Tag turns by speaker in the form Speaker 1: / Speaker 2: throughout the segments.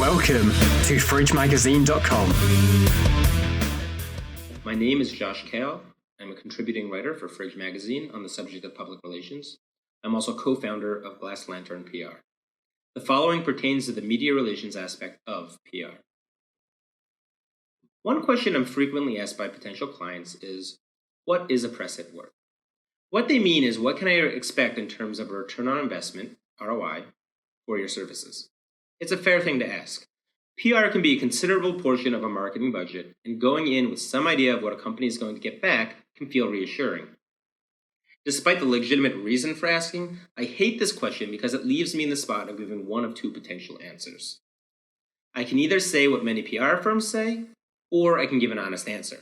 Speaker 1: Welcome to fridgemagazine.com.
Speaker 2: My name is Josh Kale. I'm a contributing writer for Fridge Magazine on the subject of public relations. I'm also co-founder of Glass Lantern PR. The following pertains to the media relations aspect of PR. One question I'm frequently asked by potential clients is, what is a press hit worth? What they mean is, what can I expect in terms of a return on investment, ROI, for your services? It's a fair thing to ask. PR can be a considerable portion of a marketing budget, and going in with some idea of what a company is going to get back can feel reassuring. Despite the legitimate reason for asking, I hate this question because it leaves me in the spot of giving one of two potential answers. I can either say what many PR firms say, or I can give an honest answer.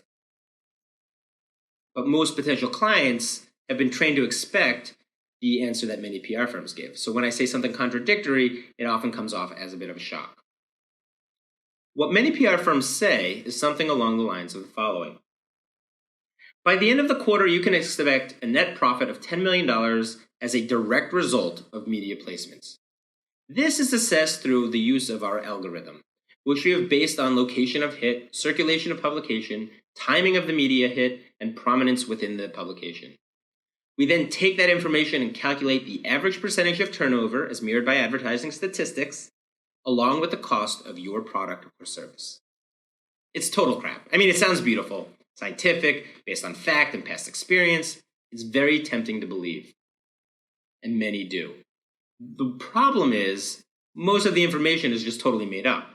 Speaker 2: But most potential clients have been trained to expect the answer that many PR firms give. So when I say something contradictory, it often comes off as a bit of a shock. What many PR firms say is something along the lines of the following. By the end of the quarter, you can expect a net profit of $10 million as a direct result of media placements. This is assessed through the use of our algorithm, which we have based on location of hit, circulation of publication, timing of the media hit, and prominence within the publication. We then take that information and calculate the average percentage of turnover as mirrored by advertising statistics, along with the cost of your product or service. It's total crap. I mean, it sounds beautiful, scientific, based on fact and past experience. It's very tempting to believe, and many do. The problem is, most of the information is just totally made up.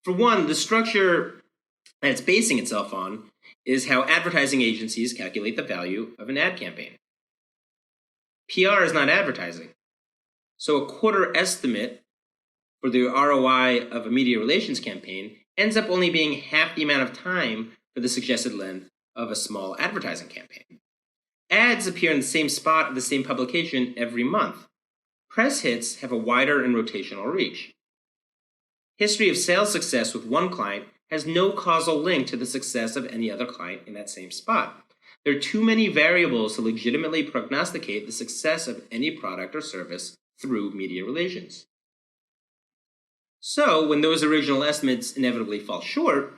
Speaker 2: For one, the structure that it's basing itself on is how advertising agencies calculate the value of an ad campaign. PR is not advertising. So a quarter estimate for the ROI of a media relations campaign ends up only being half the amount of time for the suggested length of a small advertising campaign. Ads appear in the same spot of the same publication every month. Press hits have a wider and rotational reach. History of sales success with one client has no causal link to the success of any other client in that same spot. There are too many variables to legitimately prognosticate the success of any product or service through media relations. So, when those original estimates inevitably fall short,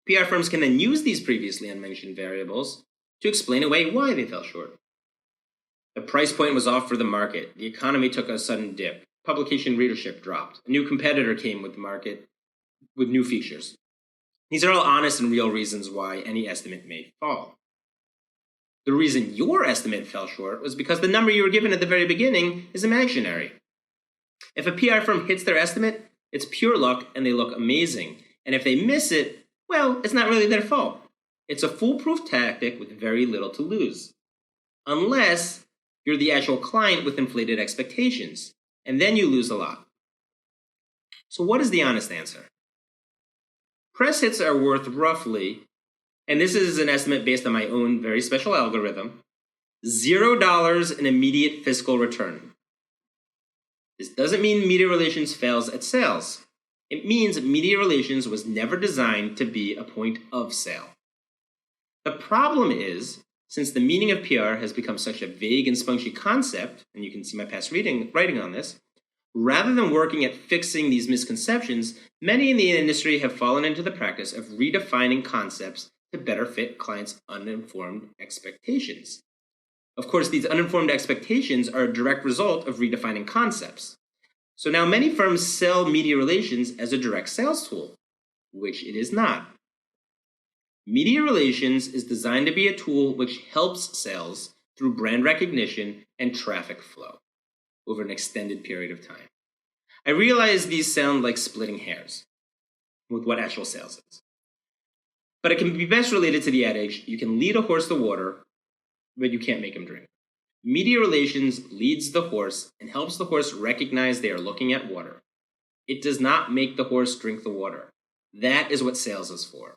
Speaker 2: PR firms can then use these previously unmentioned variables to explain away why they fell short. The price point was off for the market, the economy took a sudden dip, publication readership dropped, a new competitor came with the market with new features. These are all honest and real reasons why any estimate may fall. The reason your estimate fell short was because the number you were given at the very beginning is imaginary. If a PR firm hits their estimate, it's pure luck and they look amazing. And if they miss it, well, it's not really their fault. It's a foolproof tactic with very little to lose. Unless you're the actual client with inflated expectations, and then you lose a lot. So what is the honest answer? Press hits are worth roughly, and this is an estimate based on my own very special algorithm, $0 in immediate fiscal return. This doesn't mean media relations fails at sales. It means media relations was never designed to be a point of sale. The problem is, since the meaning of PR has become such a vague and spongy concept, and you can see my past writing on this, rather than working at fixing these misconceptions, many in the industry have fallen into the practice of redefining concepts to better fit clients' uninformed expectations. Of course, these uninformed expectations are a direct result of redefining concepts. So now many firms sell media relations as a direct sales tool, which it is not. Media relations is designed to be a tool which helps sales through brand recognition and traffic flow over an extended period of time. I realize these sound like splitting hairs with what actual sales is. But it can be best related to the adage, you can lead a horse to water, but you can't make him drink. Media relations leads the horse and helps the horse recognize they are looking at water. It does not make the horse drink the water. That is what sales is for.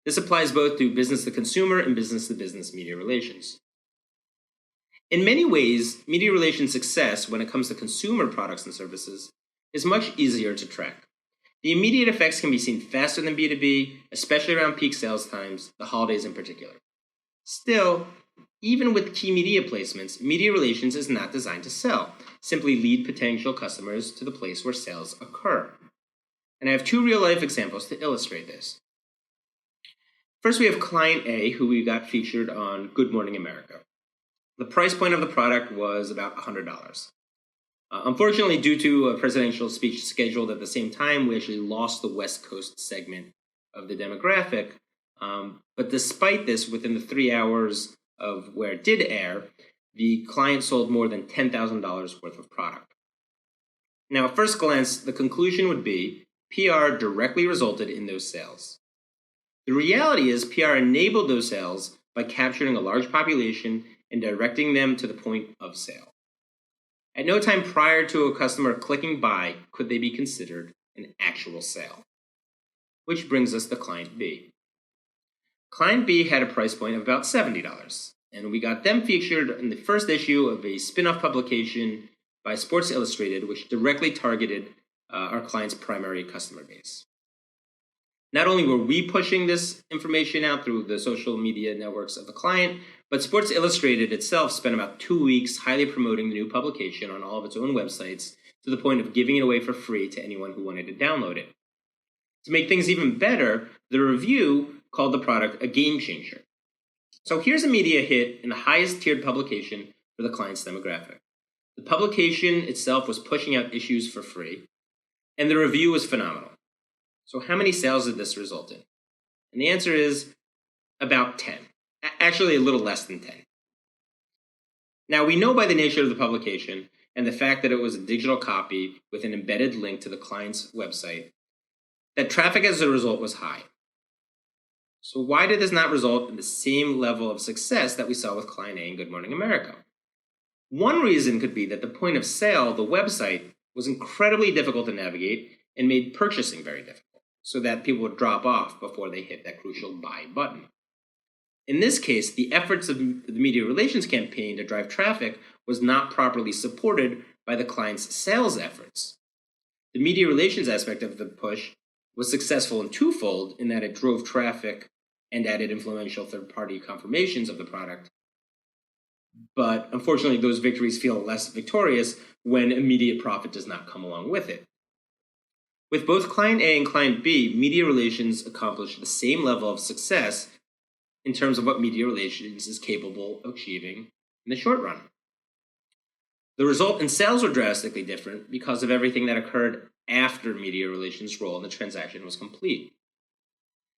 Speaker 2: This applies both to business to consumer and business to business media relations. In many ways, media relations success when it comes to consumer products and services is much easier to track. The immediate effects can be seen faster than B2B, especially around peak sales times, the holidays in particular. Still, even with key media placements, media relations is not designed to sell, simply lead potential customers to the place where sales occur. And I have two real-life examples to illustrate this. First, we have client A, who we got featured on Good Morning America. The price point of the product was about $100. Unfortunately, due to a presidential speech scheduled at the same time, we actually lost the West Coast segment of the demographic. But despite this, within the 3 hours of where it did air, the client sold more than $10,000 worth of product. Now, at first glance, the conclusion would be PR directly resulted in those sales. The reality is PR enabled those sales by capturing a large population and directing them to the point of sale. At no time prior to a customer clicking buy could they be considered an actual sale. Which brings us to Client B. Client B had a price point of about $70, and we got them featured in the first issue of a spin-off publication by Sports Illustrated, which directly targeted our client's primary customer base. Not only were we pushing this information out through the social media networks of the client, but Sports Illustrated itself spent about 2 weeks highly promoting the new publication on all of its own websites to the point of giving it away for free to anyone who wanted to download it. To make things even better, the review called the product a game changer. So here's a media hit in the highest tiered publication for the client's demographic. The publication itself was pushing out issues for free, and the review was phenomenal. So how many sales did this result in? And the answer is about 10. Actually, a little less than 10. Now, we know by the nature of the publication and the fact that it was a digital copy with an embedded link to the client's website, that traffic as a result was high. So why did this not result in the same level of success that we saw with Client A in Good Morning America? One reason could be that the point of sale, the website, was incredibly difficult to navigate and made purchasing very difficult, so that people would drop off before they hit that crucial buy button. In this case, the efforts of the media relations campaign to drive traffic was not properly supported by the client's sales efforts. The media relations aspect of the push was successful in twofold in that it drove traffic and added influential third-party confirmations of the product. But unfortunately, those victories feel less victorious when immediate profit does not come along with it. With both Client A and Client B, media relations accomplished the same level of success in terms of what media relations is capable of achieving in the short run. The result in sales were drastically different because of everything that occurred after media relations' role in the transaction was complete.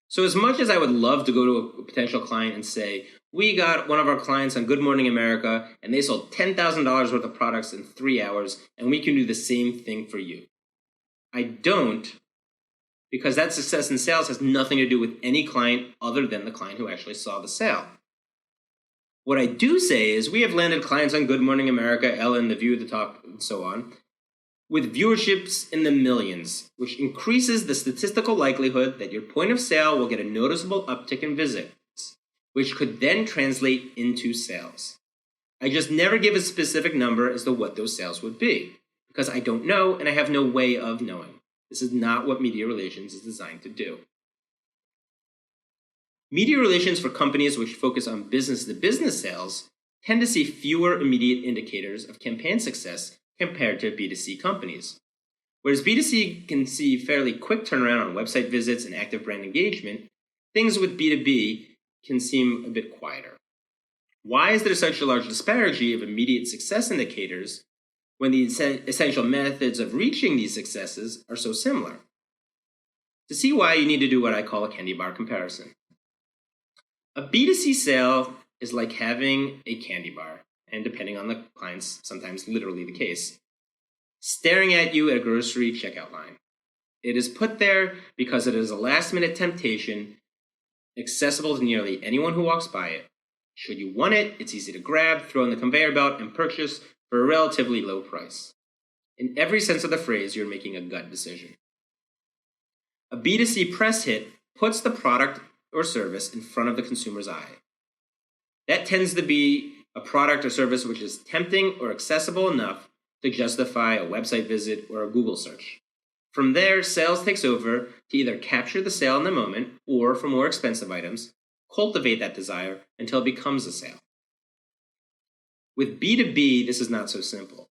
Speaker 2: So as much as I would love to go to a potential client and say, we got one of our clients on Good Morning America and they sold $10,000 worth of products in 3 hours and we can do the same thing for you. I don't, because that success in sales has nothing to do with any client other than the client who actually saw the sale. What I do say is we have landed clients on Good Morning America, Ellen, The View, The Talk, and so on, with viewerships in the millions, which increases the statistical likelihood that your point of sale will get a noticeable uptick in visits, which could then translate into sales. I just never give a specific number as to what those sales would be, because I don't know and I have no way of knowing. This is not what media relations is designed to do. Media relations for companies which focus on business-to-business sales tend to see fewer immediate indicators of campaign success compared to B2C companies. Whereas B2C can see fairly quick turnaround on website visits and active brand engagement, things with B2B can seem a bit quieter. Why is there such a large disparity of immediate success indicators when the essential methods of reaching these successes are so similar? To see why, you need to do what I call a candy bar comparison. A B2C sale is like having a candy bar, and depending on the clients, sometimes literally the case, staring at you at a grocery checkout line. It is put there because it is a last-minute temptation, accessible to nearly anyone who walks by it. Should you want it, it's easy to grab, throw in the conveyor belt, and purchase for a relatively low price. In every sense of the phrase, you're making a gut decision. A B2C press hit puts the product or service in front of the consumer's eye. That tends to be a product or service which is tempting or accessible enough to justify a website visit or a Google search. From there, sales takes over to either capture the sale in the moment or, for more expensive items, cultivate that desire until it becomes a sale. With B2B, this is not so simple.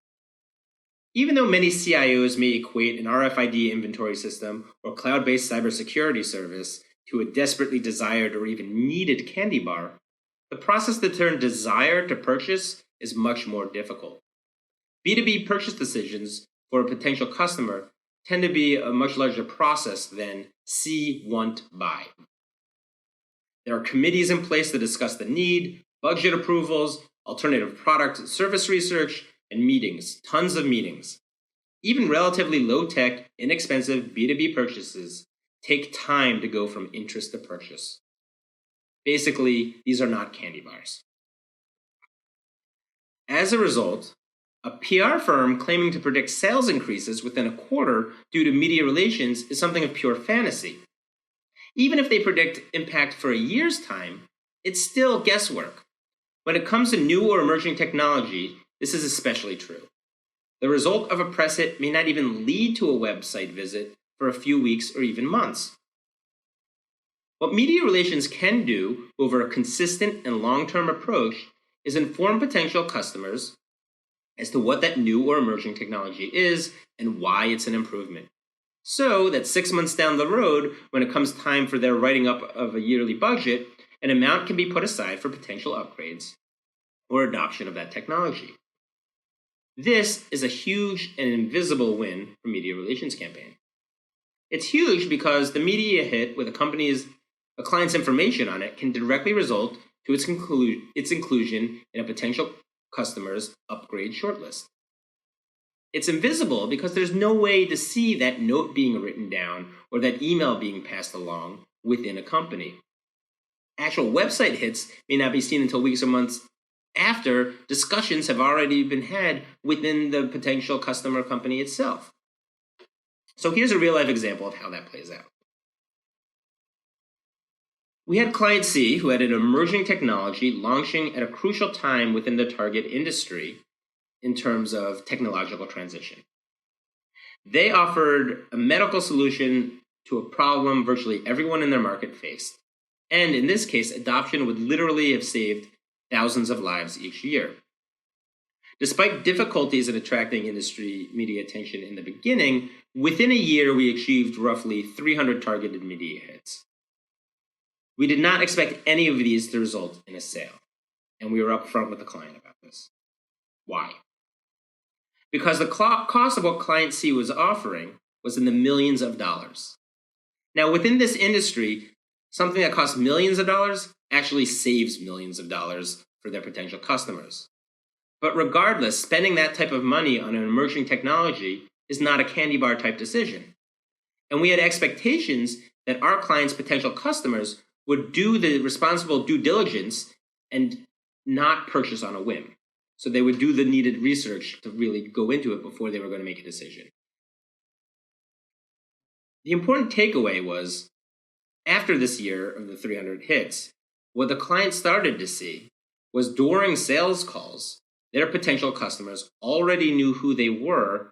Speaker 2: Even though many CIOs may equate an RFID inventory system or cloud-based cybersecurity service to a desperately desired or even needed candy bar, the process to turn desire to purchase is much more difficult. B2B purchase decisions for a potential customer tend to be a much larger process than see, want, buy. There are committees in place to discuss the need, budget approvals, alternative product and service research, and meetings, tons of meetings. Even relatively low-tech, inexpensive B2B purchases take time to go from interest to purchase. Basically, these are not candy bars. As a result, a PR firm claiming to predict sales increases within a quarter due to media relations is something of pure fantasy. Even if they predict impact for a year's time, it's still guesswork. When it comes to new or emerging technology, this is especially true. The result of a press hit may not even lead to a website visit for a few weeks or even months. What media relations can do over a consistent and long-term approach is inform potential customers as to what that new or emerging technology is and why it's an improvement. So that 6 months down the road, when it comes time for their writing up of a yearly budget, an amount can be put aside for potential upgrades or adoption of that technology. This is a huge and invisible win for media relations campaign. It's huge because the media hit with a client's information on it can directly result to its inclusion in a potential customer's upgrade shortlist. It's invisible because there's no way to see that note being written down or that email being passed along within a company. Actual website hits may not be seen until weeks or months after discussions have already been had within the potential customer company itself. So here's a real-life example of how that plays out. We had client C who had an emerging technology launching at a crucial time within the target industry in terms of technological transition. They offered a medical solution to a problem virtually everyone in their market faced. And in this case, adoption would literally have saved thousands of lives each year. Despite difficulties in attracting industry media attention in the beginning, within a year we achieved roughly 300 targeted media hits. We did not expect any of these to result in a sale, and we were upfront with the client about this. Why? Because the cost of what client C was offering was in the millions of dollars. Now, within this industry, something that costs millions of dollars actually saves millions of dollars for their potential customers. But regardless, spending that type of money on an emerging technology is not a candy bar type decision. And we had expectations that our clients' potential customers would do the responsible due diligence and not purchase on a whim. So they would do the needed research to really go into it before they were going to make a decision. The important takeaway was, after this year of the 300 hits, what the client started to see was during sales calls, their potential customers already knew who they were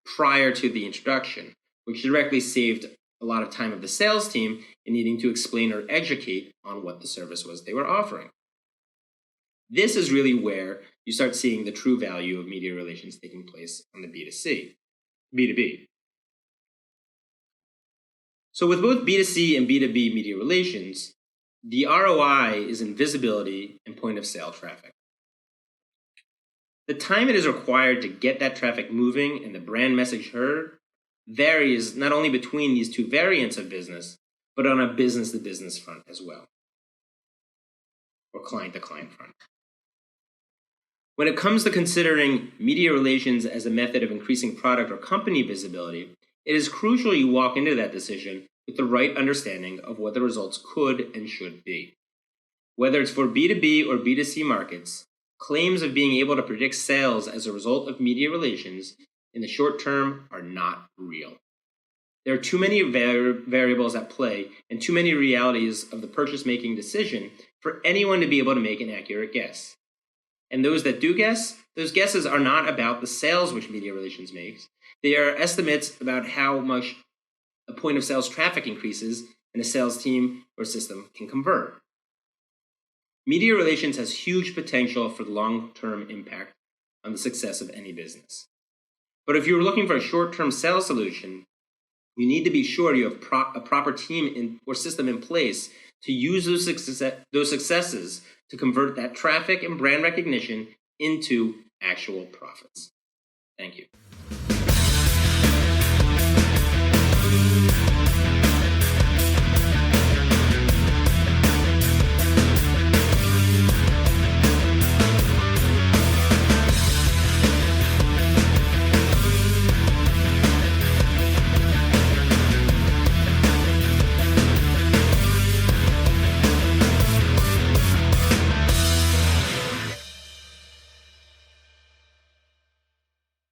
Speaker 2: prior to the introduction, which directly saved a lot of time of the sales team in needing to explain or educate on what the service was they were offering. This is really where you start seeing the true value of media relations taking place on the B2B. So with both B2C and B2B media relations, the ROI is in visibility and point of sale traffic. The time it is required to get that traffic moving and the brand message heard varies not only between these two variants of business, but on a business-to-business front as well, or client-to-client front. When it comes to considering media relations as a method of increasing product or company visibility, it is crucial you walk into that decision with the right understanding of what the results could and should be. Whether it's for B2B or B2C markets, claims of being able to predict sales as a result of media relations in the short term are not real. There are too many variables at play and too many realities of the purchase-making decision for anyone to be able to make an accurate guess. And those that do guess, those guesses are not about the sales which media relations makes. They are estimates about how much a point of sales traffic increases and a sales team or system can convert. Media relations has huge potential for the long-term impact on the success of any business. But if you're looking for a short-term sales solution, you need to be sure you have a proper team or system in place to use those successes to convert that traffic and brand recognition into actual profits. Thank you.